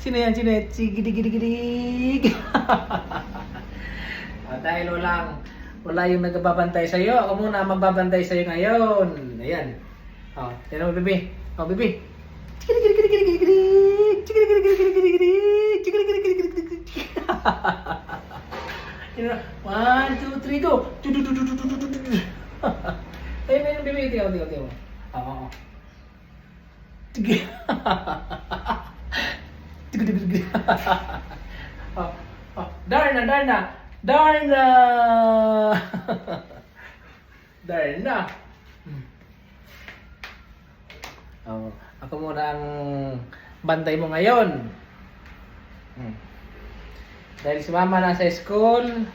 Sino yan? Sino yan? Si gidig. Dahil wala yung nagbabantay sa'yo. Ako muna magbabantay sa'yo ngayon. Ayan. Tinan mo, bebe. Bebe. One, two, three, go. Ayun, bebe. Tingnan mo. Oo. Darna. Ako muna ang bantay mo ngayon. Dahil si mama nasa school.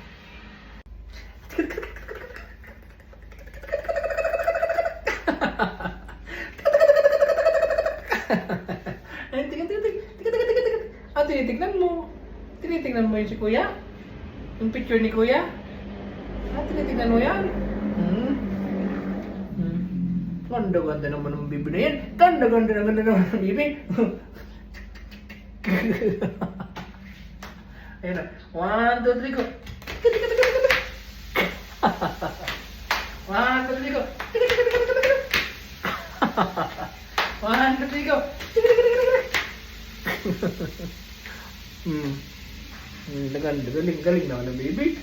Ay, tinitignan mo yung si kuya? Yung picture ni kuya? Tinitignan mo yan? Ganda naman ng bibi na yan. Ganda naman ng bibi. Ayun na. 1, 2, 3, go. 1, 2, 3, go. 1, 2, 3, go. Galing naman ng baby.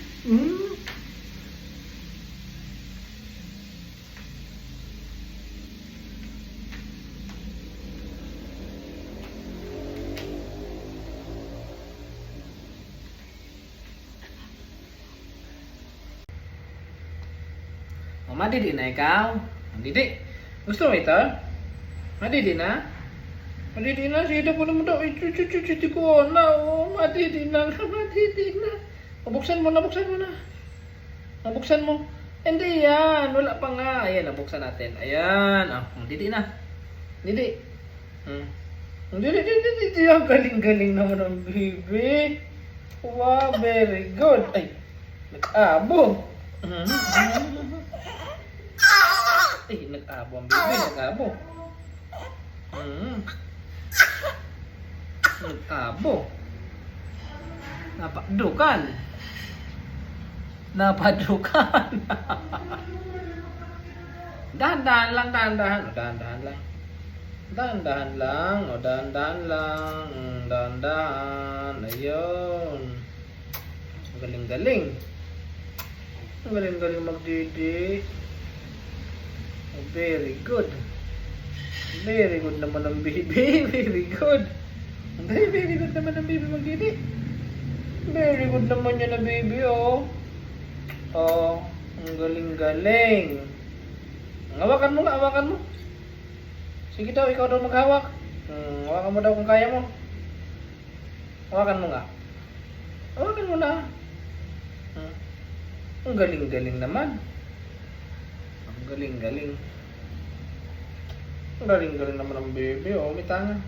Madidi na ikaw? Madidi? Gusto mo ito? Madidi na? Madidi na? Sida po naman daw. Chuchuchuchuchuchu ko na. Madidi na. Nabuksan mo na. Nabuksan mo. Hindi yan. Wala pa nga. Ayan, nabuksan natin. Ayan. Madidi na. Didi. Didi. Galing naman ang baby. Wow, very good. Ay, nag-abo. Ay, nag-abo ang baby, nag-abo. Nag-abo. Napadukan. Dahan-dahan lang. Dahan-dahan. Ayun. Ang galing-galing. Ang galing-galing magdidi. Very good naman ang baby. Very good naman ang baby magdidi. Very good naman yan ang baby, ang galing-galing. Hawakan mo. Sige daw, ikaw daw maghawak. Hawakan mo daw kung kaya mo. Hawakan mo nga. Hawakan mo na. Ang galing-galing naman. Ang galing naman ang baby, may tanga.